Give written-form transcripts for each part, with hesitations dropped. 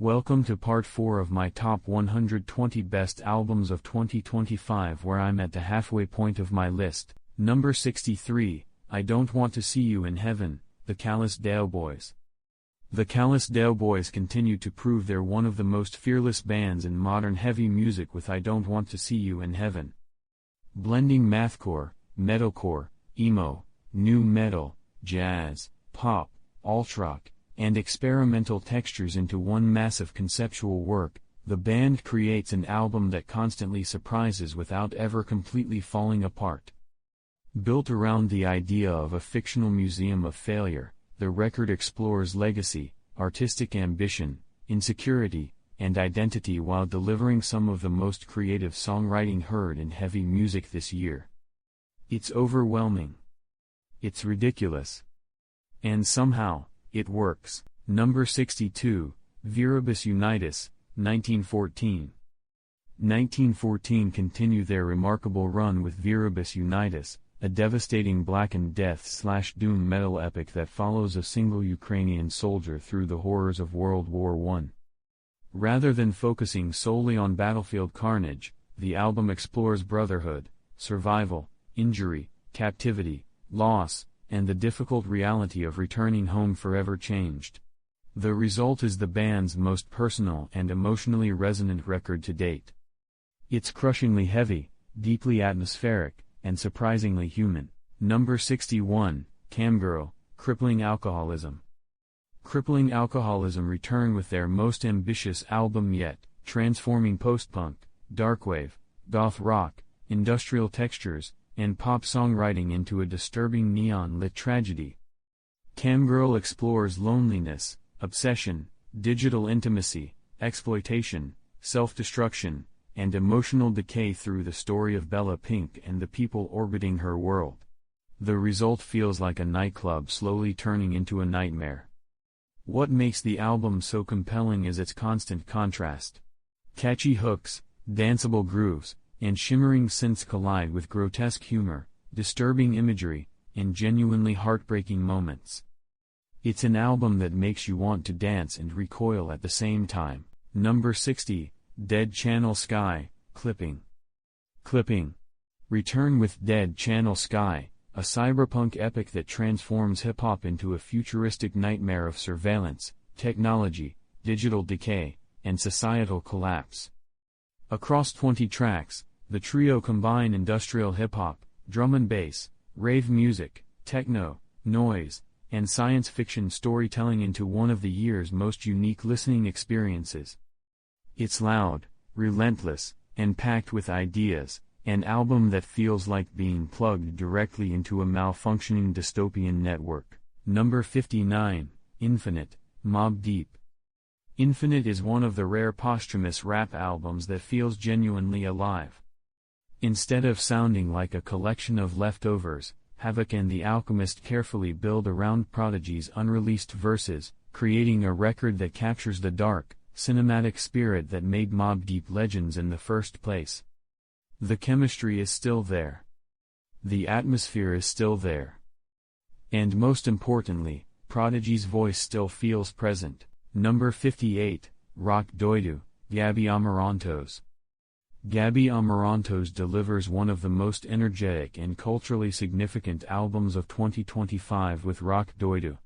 Welcome to part 4 of my top 120 best albums of 2025, where I'm at the halfway point of my list. Number 63, I Don't Want to See You in Heaven, The Calisdale Boys. The Calisdale Boys continue to prove they're one of the most fearless bands in modern heavy music with I Don't Want to See You in Heaven. Blending mathcore, metalcore, emo, nu metal, jazz, pop, alt-rock, and experimental textures into one massive conceptual work, the band creates an album that constantly surprises without ever completely falling apart. Built around the idea of a fictional museum of failure, the record explores legacy, artistic ambition, insecurity, and identity while delivering some of the most creative songwriting heard in heavy music this year. It's overwhelming. It's ridiculous. And somehow, it works. Number 62, Viribus Unitus, 1914. 1914 continue their remarkable run with Viribus Unitus, a devastating black and death/doom metal epic that follows a single Ukrainian soldier through the horrors of World War I. Rather than focusing solely on battlefield carnage, the album explores brotherhood, survival, injury, captivity, loss, and the difficult reality of returning home forever changed. The result is the band's most personal and emotionally resonant record to date. It's crushingly heavy, deeply atmospheric, and surprisingly human. Number 61, Camgirl, Crippling Alcoholism. Crippling Alcoholism return with their most ambitious album yet, transforming post-punk, darkwave, goth rock, industrial textures, and pop songwriting into a disturbing neon-lit tragedy. Camgirl explores loneliness, obsession, digital intimacy, exploitation, self-destruction, and emotional decay through the story of Bella Pink and the people orbiting her world. The result feels like a nightclub slowly turning into a nightmare. What makes the album so compelling is its constant contrast. Catchy hooks, danceable grooves, and shimmering synths collide with grotesque humor, disturbing imagery, and genuinely heartbreaking moments. It's an album that makes you want to dance and recoil at the same time. Number 60, Dead Channel Sky, Clipping. Clipping. Return with Dead Channel Sky, a cyberpunk epic that transforms hip-hop into a futuristic nightmare of surveillance, technology, digital decay, and societal collapse. Across 20 tracks, the trio combine industrial hip-hop, drum and bass, rave music, techno, noise, and science fiction storytelling into one of the year's most unique listening experiences. It's loud, relentless, and packed with ideas, an album that feels like being plugged directly into a malfunctioning dystopian network. Number 59, Infinite, Mobb Deep. Infinite is one of the rare posthumous rap albums that feels genuinely alive. Instead of sounding like a collection of leftovers, Havoc and The Alchemist carefully build around Prodigy's unreleased verses, creating a record that captures the dark, cinematic spirit that made Mobb Deep legends in the first place. The chemistry is still there. The atmosphere is still there. And most importantly, Prodigy's voice still feels present. Number 58, Rock Doido, Gabi Amarantos. Gabi Amarantos delivers one of the most energetic and culturally significant albums of 2025 with Rock Doido.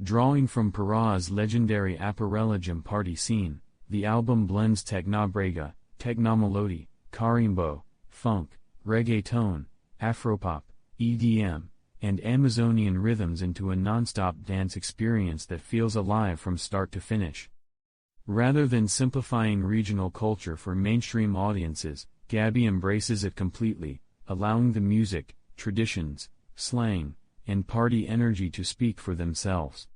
Drawing from Parà's legendary Aparella Jam party scene, the album blends technobrega, technomelody, carimbo, funk, reggaeton, afropop, EDM, and Amazonian rhythms into a non-stop dance experience that feels alive from start to finish. Rather than simplifying regional culture for mainstream audiences, Gabi embraces it completely, allowing the music, traditions, slang, and party energy to speak for themselves.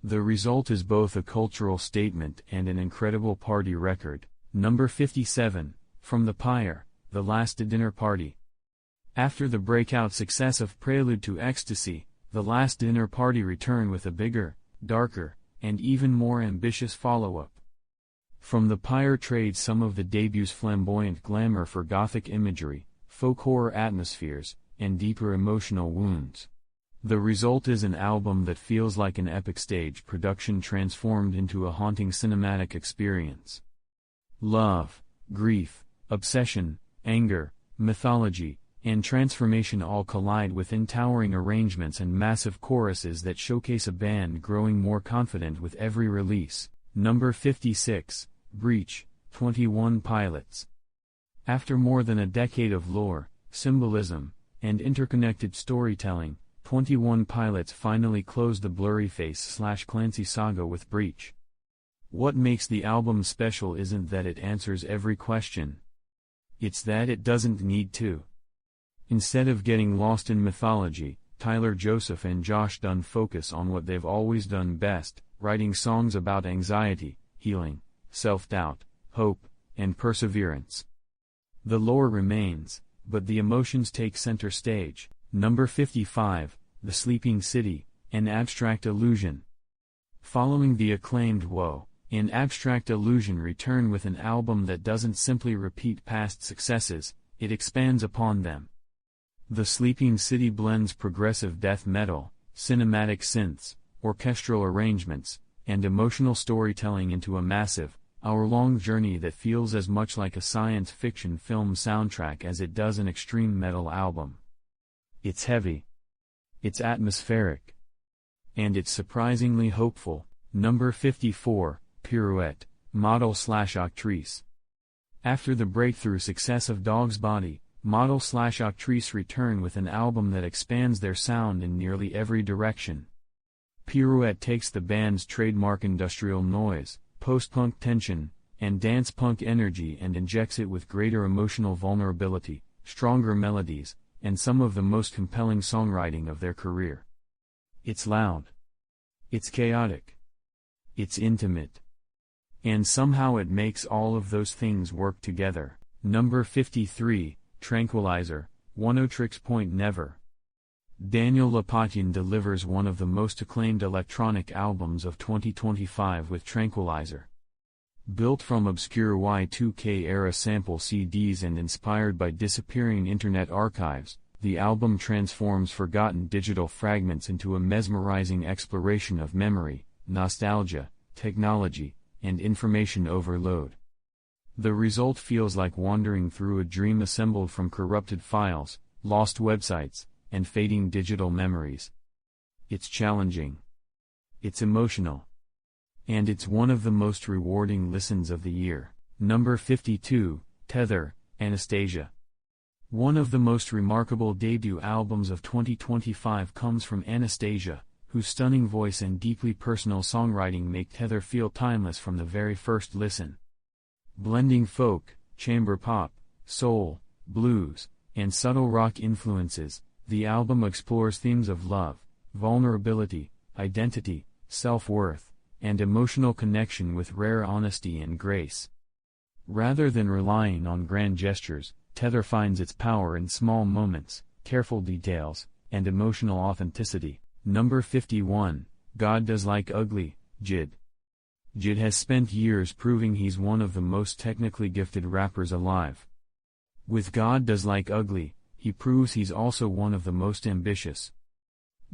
The result is both a cultural statement and an incredible party record. Number 57, From the Pyre, The Last Dinner Party. After the breakout success of Prelude to Ecstasy, The Last Dinner Party returned with a bigger, darker, and even more ambitious follow-up. From the Pyre trades some of the debut's flamboyant glamour for gothic imagery, folk horror atmospheres, and deeper emotional wounds. The result is an album that feels like an epic stage production transformed into a haunting cinematic experience. Love, grief, obsession, anger, mythology, and transformation all collide within towering arrangements and massive choruses that showcase a band growing more confident with every release. Number 56, Breach, 21 Pilots. After more than a decade of lore, symbolism, and interconnected storytelling, 21 Pilots finally closed the Blurryface/Clancy saga with Breach. What makes the album special isn't that it answers every question. It's that it doesn't need to. Instead of getting lost in mythology, Tyler Joseph and Josh Dun focus on what they've always done best, writing songs about anxiety, healing, self-doubt, hope, and perseverance. The lore remains, but the emotions take center stage. Number 55, The Sleeping City, An Abstract Illusion. Following the acclaimed Whoa, An Abstract Illusion return with an album that doesn't simply repeat past successes, it expands upon them. The Sleeping City blends progressive death metal, cinematic synths, orchestral arrangements, and emotional storytelling into a massive, hour-long journey that feels as much like a science fiction film soundtrack as it does an extreme metal album. It's heavy. It's atmospheric. And it's surprisingly hopeful. Number 54, Pirouette, Model/Actrice. After the breakthrough success of Dog's Body, Model/Actrice return with an album that expands their sound in nearly every direction. Pirouette takes the band's trademark industrial noise, post-punk tension, and dance-punk energy and injects it with greater emotional vulnerability, stronger melodies, and some of the most compelling songwriting of their career. It's loud. It's chaotic. It's intimate. And somehow it makes all of those things work together. Number 53, Tranquilizer, Oneohtrix Point Never. Daniel Lopatin delivers one of the most acclaimed electronic albums of 2025 with Tranquilizer. Built from obscure Y2K-era sample CDs and inspired by disappearing internet archives, the album transforms forgotten digital fragments into a mesmerizing exploration of memory, nostalgia, technology, and information overload. The result feels like wandering through a dream assembled from corrupted files, lost websites, and fading digital memories. It's challenging. It's emotional. And it's one of the most rewarding listens of the year. Number 52, Tether, Anastasia. One of the most remarkable debut albums of 2025 comes from Anastasia, whose stunning voice and deeply personal songwriting make Tether feel timeless from the very first listen. Blending folk, chamber pop, soul, blues, and subtle rock influences, the album explores themes of love, vulnerability, identity, self-worth, and emotional connection with rare honesty and grace. Rather than relying on grand gestures, Tether finds its power in small moments, careful details, and emotional authenticity. Number 51, God Does Like Ugly, JID. JID has spent years proving he's one of the most technically gifted rappers alive. With God Does Like Ugly, he proves he's also one of the most ambitious.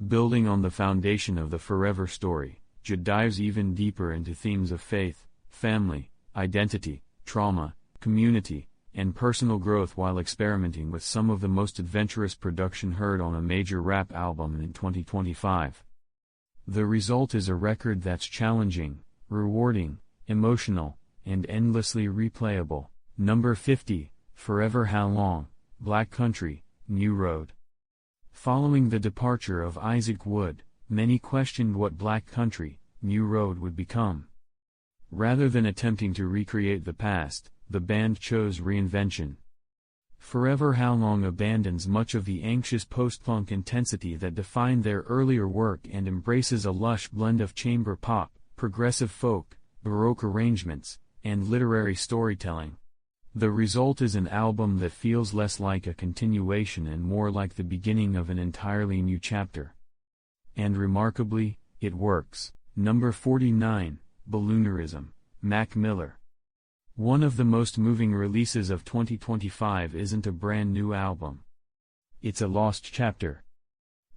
Building on the foundation of the Forever Story, JID dives even deeper into themes of faith, family, identity, trauma, community, and personal growth while experimenting with some of the most adventurous production heard on a major rap album in 2025. The result is a record that's challenging, rewarding, emotional, and endlessly replayable. Number 50, Forever How Long, Black Country, New Road. Following the departure of Isaac Wood, many questioned what Black Country, New Road would become. Rather than attempting to recreate the past, the band chose reinvention. Forever How Long abandons much of the anxious post-punk intensity that defined their earlier work and embraces a lush blend of chamber pop, progressive folk, baroque arrangements, and literary storytelling. The result is an album that feels less like a continuation and more like the beginning of an entirely new chapter. And remarkably, it works. Number 49, Balloonerism, Mac Miller. One of the most moving releases of 2025 isn't a brand new album. It's a lost chapter.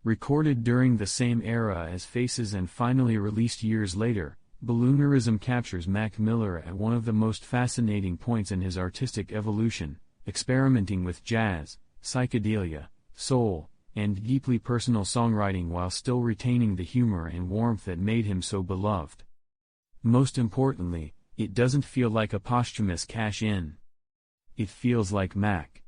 Recorded during the same era as Faces and finally released years later, Balloonerism captures Mac Miller at one of the most fascinating points in his artistic evolution, experimenting with jazz, psychedelia, soul, and deeply personal songwriting while still retaining the humor and warmth that made him so beloved. Most importantly, it doesn't feel like a posthumous cash-in. It feels like Mac.